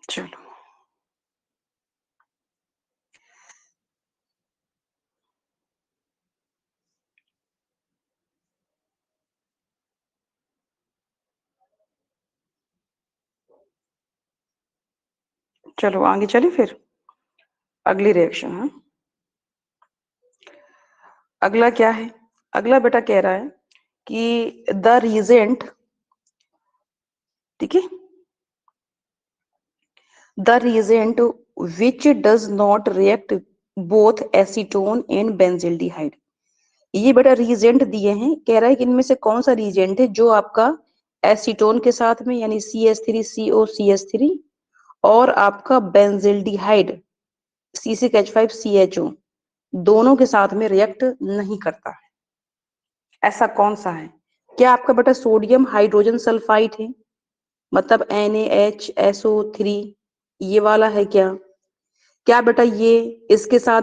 चलो चलो आगे चले फिर अगली रिएक्शन। हाँ, अगला क्या है? अगला बेटा कह रहा है कि द रीजेंट, ठीक है, the reagent which does not react both acetone and benzaldehyde। ये बेटा रीजेंट दिए हैं, कह रहा है कि इनमें से कौन सा रीजेंट है जो आपका एसीटोन के साथ में यानी CH3COCH3 और आपका बेंजिल्डिहाइड C6H5CHO दोनों के साथ में रिएक्ट नहीं करता है। ऐसा कौन सा है? क्या आपका बेटा सोडियम हाइड्रोजन सल्फाइड है, मतलब NaHSO3, ये वाला है क्या? क्या बेटा ये इसके साथ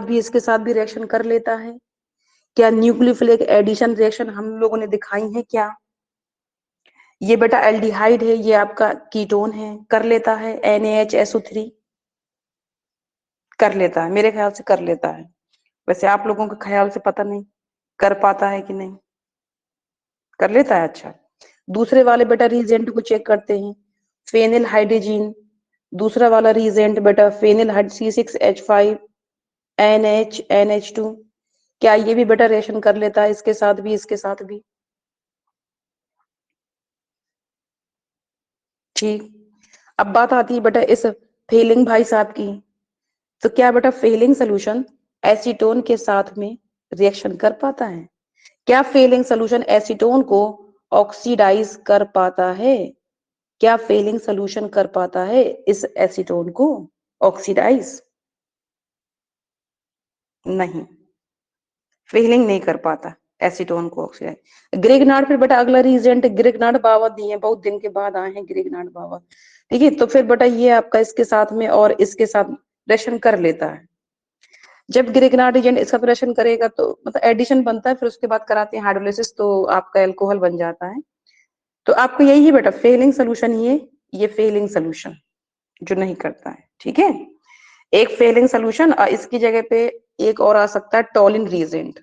भी रिएक्शन कर लेता है? क्या न्यूक्लियोफिलिक एडिशन रिएक्शन हम लोगों ने दिखाई है क्या? ये बेटा एल्डिहाइड है, ये आपका कीटोन है, कर लेता है NaHSO3? कर लेता है, मेरे ख्याल से कर लेता है। वैसे आप लोगों के ख्याल से पता नहीं कर पाता है कि नहीं। कर लेता है, अच्छा। दूसरे वाले बेटा रीजेंट को चेक करते हैं, फेनिल हाइड्रोजीन, दूसरा वाला रीजेंट बेटा फेनिल C6H5 NH NH2, क्या ये भी बेटा रिएक्शन कर लेता है इसके साथ भी इसके साथ भी? ठीक। अब बात आती है बेटा इस फेलिंग भाई साहब की। तो क्या बेटा फेलिंग सोल्यूशन एसीटोन के साथ में रिएक्शन कर पाता है? क्या फेलिंग सोल्यूशन एसीटोन को ऑक्सीडाइज कर पाता है? क्या फेलिंग सोल्यूशन कर पाता है इस एसीटोन को ऑक्सीडाइज? नहीं, फेलिंग नहीं कर पाता एसीटोन को ऑक्सीडाइज। ग्रिग्नार्ड, फिर बेटा अगला रीजेंट ग्रिग्नार्ड बाबा दिए हैं, बहुत दिन के बाद आए हैं ग्रिग्नार्ड बाबा। ठीक है, तो फिर बेटा ये आपका इसके साथ में और इसके साथ रिएक्शन कर लेता है। जब ग्रिग्नार्ड एजेंट इसका रिएक्शन करेगा तो मतलब एडिशन बनता है, फिर उसके बाद कराते हैं हाइड्रोलिसिस, तो आपका एल्कोहल बन जाता है। तो आपको यही है बेटा फेलिंग सोल्यूशन, ये फेलिंग सोल्यूशन जो नहीं करता है। ठीक है, एक फेलिंग सोल्यूशन, इसकी जगह पे एक और आ सकता है टोलिन रीजेंट।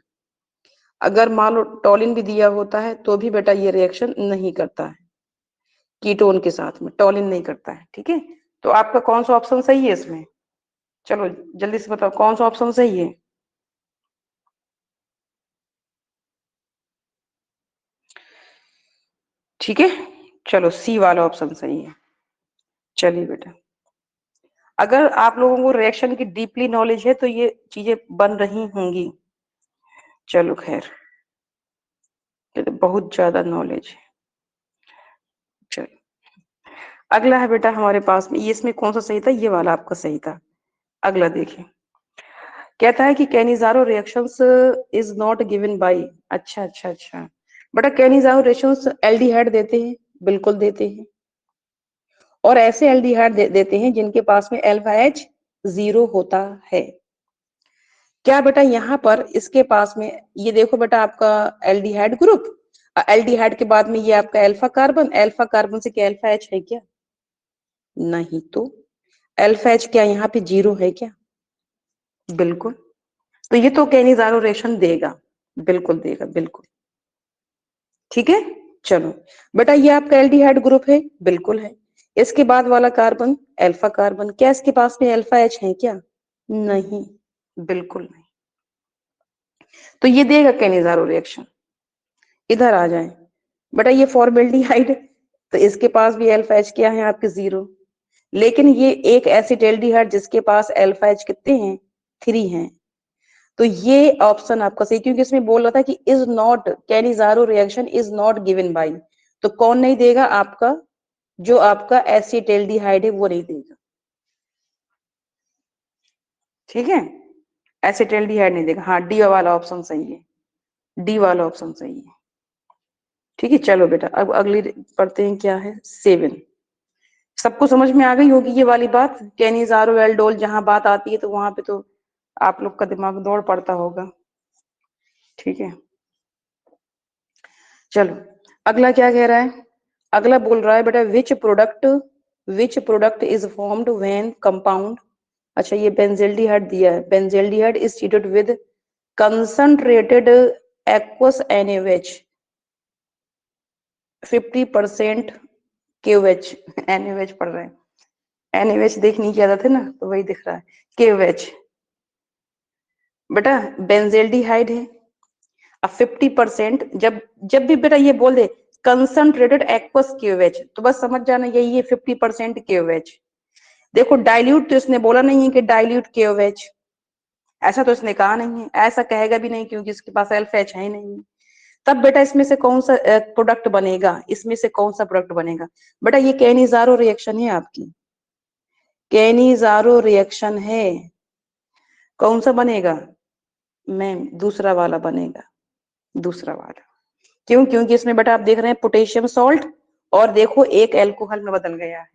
अगर मान लो टोलिन भी दिया होता है तो भी बेटा ये रिएक्शन नहीं करता है कीटोन के साथ में, टोलिन नहीं करता है। ठीक है, तो आपका कौन सा ऑप्शन सही है इसमें? चलो जल्दी से बताओ कौन सा ऑप्शन सही है। ठीक है, चलो सी वाला ऑप्शन सही है। चलिए बेटा, अगर आप लोगों को रिएक्शन की डीपली नॉलेज है तो ये चीजें बन रही होंगी। चलो खैर, ये तो बहुत ज्यादा नॉलेज है। चलो अगला है बेटा हमारे पास में, ये इसमें कौन सा सही था? ये वाला आपका सही था। अगला देखिए, कहता है कि Cannizzaro reactions is not given by. अच्छा अच्छा अच्छा, बेटा कैनिजारो रिएक्शंस एल्डिहाइड देते हैं, बिल्कुल देते हैं, और ऐसे एल्डिहाइड देते हैं जिनके पास में अल्फा H जीरो होता है। क्या बेटा यहाँ पर इसके पास में ये देखो बेटा आपका एल्डिहाइड ग्रुप, एल्डिहाइड के बाद में ये आपका अल्फा कार्बन से क्या अल्फा H है क्या? नहीं तो अल्फा H क्या यहाँ पे जीरो है क्या? बिल्कुल। तो ये तो कैनिजारो रिएक्शन देगा, बिल्कुल देगा, बिल्कुल। ठीक है, चलो बेटा ये आपका एल्डिहाइड ग्रुप है, बिल्कुल है। इसके बाद वाला कार्बन अल्फा कार्बन, क्या इसके पास में अल्फा H है क्या? नहीं, बिल्कुल नहीं। तो ये देगा कैनिजारो रिएक्शन। इधर आ जाए बेटा, ये फॉर्मेल्डिहाइड, तो इसके पास भी अल्फा H क्या है आपके जीरो, लेकिन ये एक एसिटेल्डिहाइड जिसके पास अल्फा H कितने हैं? 3 हैं। तो ये ऑप्शन आपका सही, क्योंकि इसमें बोल रहा था कि is not Cannizzaro reaction is not given by, तो कौन नहीं देगा? आपका जो आपका एसिटेल्डिहाइड है वो नहीं देगा। ठीक है, एसिटेल्डिहाइड नहीं देगा, हाँ डी वाला ऑप्शन सही है, डी वाला ऑप्शन सही है। ठीक है, चलो बेटा अब अगली पढ़ते हैं, क्या है 7। सबको समझ में आ गई होगी ये वाली बात, कैनिजारो एल्डोल जहां बात आती है तो वहां पे तो आप लोग का दिमाग दौड़ पड़ता होगा। ठीक है, चलो अगला क्या कह रहा है? अगला बोल रहा है बेटा which product which product is formed when compound, अच्छा ये बेंजल्डिहाइड दिया है, benzaldehyde is treated with concentrated aqueous NaOH 50% KOH, NaOH पढ़ रहे हैं, NaOH देख नहीं किया थे ना तो वही दिख रहा है KOH, बेटा बेंजल्डिहाइड है। अब 50% जब जब भी बेटा ये बोल दे कंसंट्रेटेड एक्वस KOH तो बस समझ जाना यही है 50% KOH। देखो डाइल्यूट तो इसने बोला नहीं है कि डाइल्यूट KOH, ऐसा तो इसने कहा नहीं है, ऐसा कहेगा भी नहीं क्योंकि इसके पास अल्फा H है ही नहीं। तब बेटा इसमें से कौन सा प्रोडक्ट बनेगा, इसमें से कौन सा प्रोडक्ट बनेगा, बेटा ये कैनिजारो रिएक्शन है आपकी, कैनिजारो रिएक्शन है, कौन सा बनेगा मैम, दूसरा वाला बनेगा, दूसरा वाला। क्यों, क्योंकि इसमें बेटा आप देख रहे हैं पोटेशियम सॉल्ट और देखो एक एल्कोहल में बदल गया है,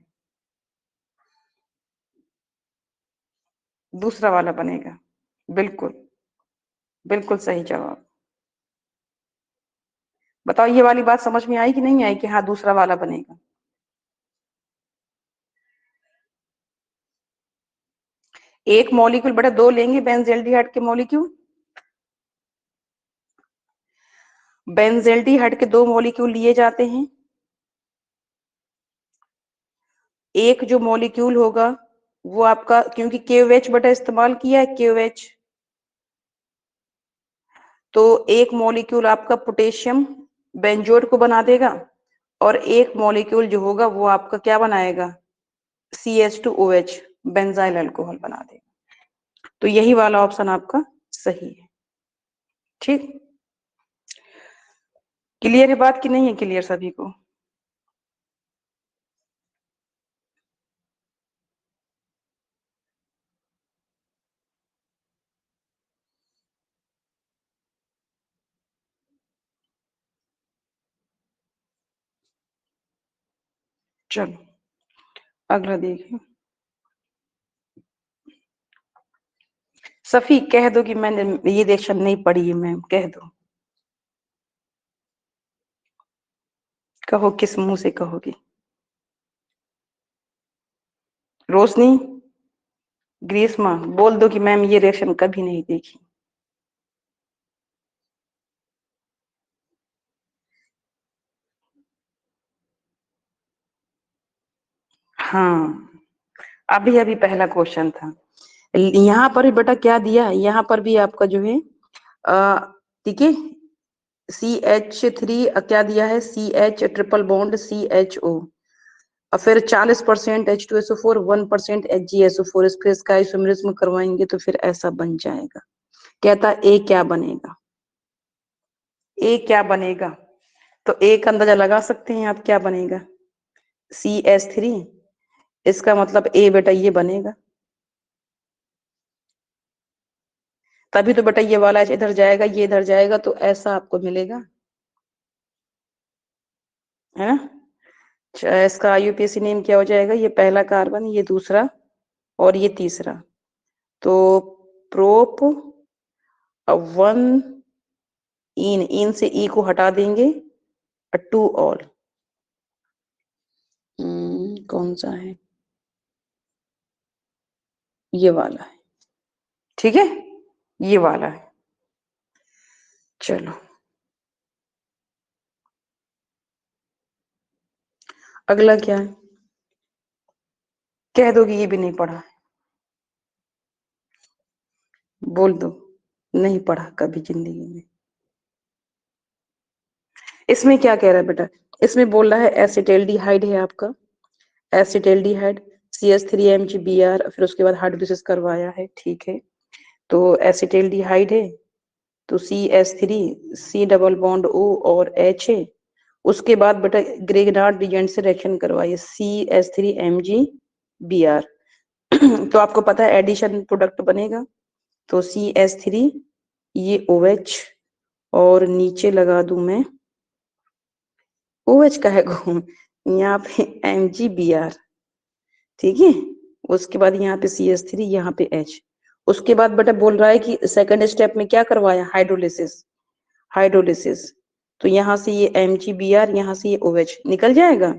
दूसरा वाला बनेगा, बिल्कुल बिल्कुल सही जवाब। बताओ ये वाली बात समझ में आई कि नहीं आई कि हाँ दूसरा वाला बनेगा। एक मॉलिक्यूल बेटा दो लेंगे बेंजल्डिहाइड के मॉलिक्यूल, बेंजल्डिहाइड के दो मॉलिक्यूल लिए जाते हैं, एक जो मॉलिक्यूल होगा वो आपका, क्योंकि KOH बेटा इस्तेमाल किया है KOH, तो एक मॉलिक्यूल आपका पोटेशियम बेंजोएट को बना देगा और एक मॉलिक्यूल जो होगा वो आपका क्या बनाएगा CH2OH बेंजाइल अल्कोहल बना देगा। तो यही वाला ऑप्शन आपका सही है। ठीक, क्लियर है बात कि नहीं है क्लियर सभी को? चलो अगला देखिए। सफी कह दो कि मैंने ये रिएक्शन नहीं पढ़ी है मैम, कह दो, कहो किस मुंह से कहोगी। रोशनी, ग्रीष्मा बोल दो कि मैम ये रिएक्शन कभी नहीं देखी। हाँ अभी अभी पहला क्वेश्चन था। यहाँ पर भी बेटा क्या दिया है, यहाँ पर भी आपका जो है ठीक है CH3 क्या दिया है, CH ट्रिपल बॉन्ड CHO और फिर 40% H2SO4 1% HgSO4, फिर इसका आइसोमेरिज्म करवाएंगे तो फिर ऐसा बन जाएगा। कहता ए क्या बनेगा, ए क्या बनेगा, तो ए का अंदाजा लगा सकते हैं आप क्या बनेगा, CH3, इसका मतलब ए बेटा ये बनेगा, तभी तो बेटा ये वाला इधर जाएगा ये इधर जाएगा तो ऐसा आपको मिलेगा, है ना। इसका IUPAC नेम क्या हो जाएगा, ये पहला कार्बन, ये दूसरा और ये तीसरा, तो प्रोप 1 इन से ई को हटा देंगे, 2 ऑल, कौन सा है, ये वाला है, ठीक है ये वाला है। चलो अगला क्या है, कह दो कि ये भी नहीं पढ़ा, बोल दो नहीं पढ़ा कभी जिंदगी में। इसमें क्या कह रहा है बेटा, इसमें बोल रहा है एसिटाल्डिहाइड है आपका, एसिटाल्डिहाइड CH3MgBr, फिर उसके बाद हार्ड बेसिस करवाया है, ठीक है, तो एसिटाल्डिहाइड है तो CH3 C double bond O और H है, उसके बाद बेटा ग्रेगनार्ड रिजेंट से रिएक्शन करवाइए CH3MgBr तो आपको पता है एडिशन प्रोडक्ट बनेगा, तो CH3 ये OH और नीचे लगा दूं मैं OH का है यहाँ पे MgBr, ठीक है, उसके बाद यहाँ पे CH3 यहाँ पे H, उसके बाद बेटा बोल रहा है कि सेकंड स्टेप में क्या करवाया, हाइड्रोलिसिस, हाइड्रोलिसिस, तो यहाँ से ये MgBr यहाँ से ये OH निकल जाएगा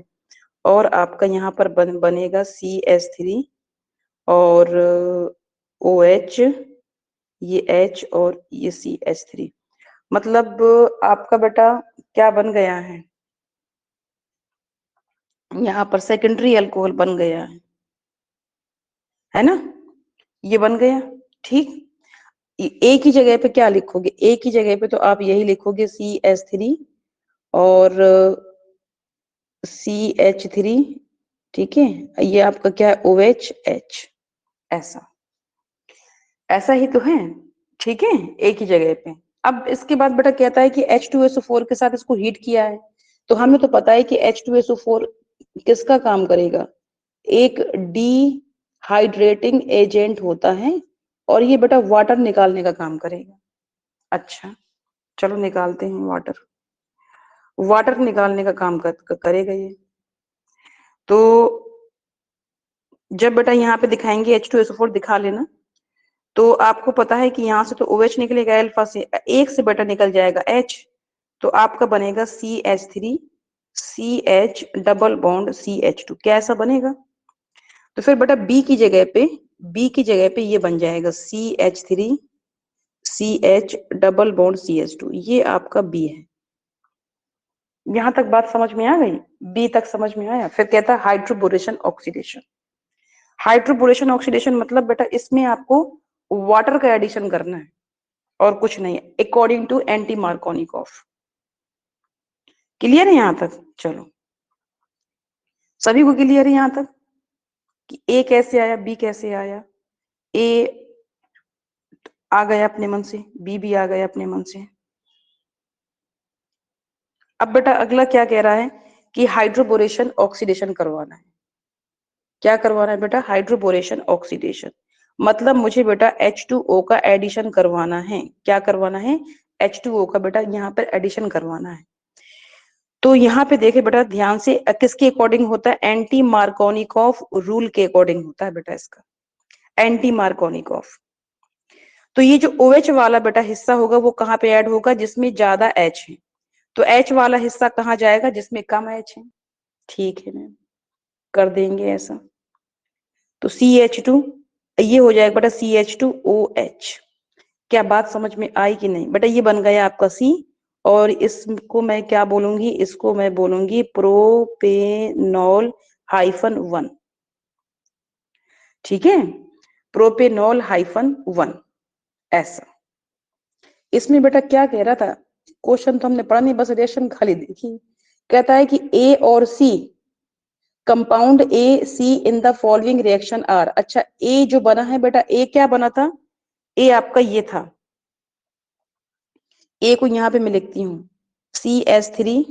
और आपका यहाँ पर बनेगा CH3 और OH, ये H और ये CH3। मतलब आपका बेटा क्या बन गया यहाँ पर सेकेंडरी अल्कोहल बन गया है ना, ये बन गया। ठीक, एक ही जगह पे क्या लिखोगे, एक ही जगह पे तो आप यही लिखोगे CH3 और CH3, ठीक है, ये आपका क्या है OH, ऐसा ऐसा ही तो है, ठीक है, एक ही जगह पे। अब इसके बाद बेटा कहता है कि H2SO4 के साथ इसको हीट किया है, तो हमें तो पता है कि H2SO4 किसका काम करेगा, एक डिहाइड्रेटिंग एजेंट होता है और ये बेटा वाटर निकालने का काम करेगा। अच्छा, चलो निकालते हैं वाटर, वाटर निकालने का काम करेगा ये। तो जब बेटा यहाँ पे दिखाएंगे H2SO4 दिखा लेना, तो आपको पता है कि यहाँ से तो OH निकलेगा, अल्फा से एक से बेटा निकल जाएगा H, तो आपका बनेगा CH3 CH double bond CH2, कैसा बनेगा, तो फिर बेटा बी की जगह पे ये बन जाएगा CH3 CH double bond CH2, ये आपका बी है। यहां तक बात समझ में आ गई, बी तक समझ में आया। फिर कहता है हाइड्रोबोरेशन ऑक्सीडेशन। हाइड्रोबोरेशन ऑक्सीडेशन मतलब बेटा इसमें आपको वाटर का एडिशन करना है और कुछ नहीं, according to anti Markovnikov. Clear है यहां तक, चलो सभी को क्लियर है यहां तक कि ए कैसे आया बी कैसे आया, ए आ गया अपने मन से, बी भी आ गया अपने मन से। अब बेटा अगला क्या कह रहा है कि हाइड्रोबोरेशन ऑक्सीडेशन करवाना है। क्या करवाना है बेटा, हाइड्रोबोरेशन ऑक्सीडेशन, मतलब मुझे बेटा H2O का एडिशन करवाना है। क्या करवाना है, H2O का बेटा यहाँ पर एडिशन करवाना है। तो यहाँ पे देखे बेटा ध्यान से, किसके अकॉर्डिंग होता है, एंटी मार्कोनिकॉफ रूल के अकॉर्डिंग होता है बेटा इसका, एंटी मार्कोनिकॉफ। तो ये जो OH वाला बेटा हिस्सा होगा वो कहाँ पे ऐड होगा, जिसमें ज्यादा H है, तो H वाला हिस्सा कहाँ जाएगा, जिसमें कम H है। ठीक है मैम, कर देंगे ऐसा। तो CH2 ये हो जाएगा बेटा CH2OH। क्या बात समझ में आई कि नहीं बेटा, ये बन गया आपका C, और इसको मैं क्या बोलूंगी, इसको मैं बोलूंगी प्रोपेनॉल -1। ठीक है, प्रोपेनॉल -1, ऐसा। इसमें बेटा क्या कह रहा था, क्वेश्चन तो हमने पढ़ा नहीं, बस रिएक्शन खाली देखी। कहता है कि A और C, compound AC in the following reaction are. अच्छा, A जो बना है बेटा, A क्या बना था, A आपका ये था, A को यहाँ पे मैं लिखती हूँ CH3,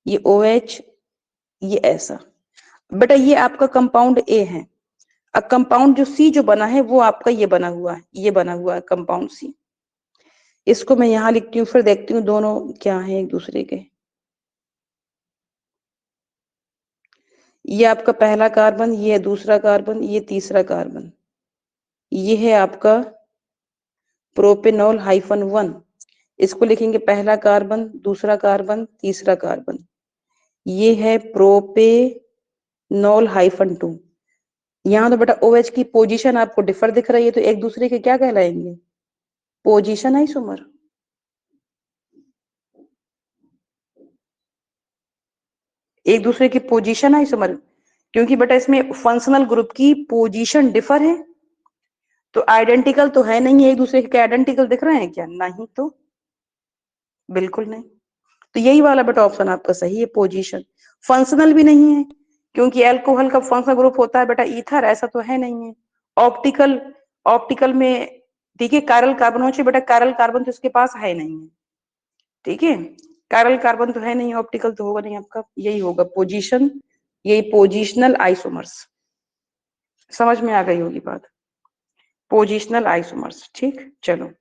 ये OH, ये ऐसा। बेटा ये आपका कंपाउंड A है, अब कंपाउंड जो C जो बना है वो आपका ये बना हुआ है, ये बना हुआ है कंपाउंड C। इसको मैं यहाँ लिखती हूँ, फिर देखती हूँ दोनों क्या है एक दूसरे के। ये आपका पहला कार्बन, ये दूसरा कार्बन, ये तीसरा कार्बन, ये है आपका प्रोपेनॉल -1। इसको लिखेंगे पहला कार्बन, दूसरा कार्बन, तीसरा कार्बन। ये है प्रोपेनॉल -2। यहाँ तो बेटा OH की पोजीशन आपको डिफर दिख रही है, तो एक दूसरे के क्या कहलाएंगे, पोजीशन आइसोमर। एक दूसरे की पोजीशन आइसोमर, क्योंकि बेटा इसमें फंक्शनल ग्रुप की पोजीशन डिफर है, तो आइडेंटिकल तो है नहीं, एक दूसरे के आइडेंटिकल दिख रहे हैं क्या, नहीं तो बिल्कुल नहीं। तो यही वाला बेटा ऑप्शन आपका सही है, पोजीशन। फंक्शनल भी नहीं है, क्योंकि अल्कोहल का फंक्शनल ग्रुप होता है बेटा ईथर, ऐसा तो है नहीं है। ऑप्टिकल, ऑप्टिकल में ठीक है कायरल कार्बन हो चाहिए बेटा, कायरल कार्बन तो इसके पास है नहीं है, ठीक है, कायरल कार्बन तो है नहीं, ऑप्टिकल तो होगा नहीं आपका, यही होगा पोजीशन, यही पोजिशनल आइसोमर्स। समझ में आ गई होगी बात, पोजिशनल आइसोमर्स। ठीक, चलो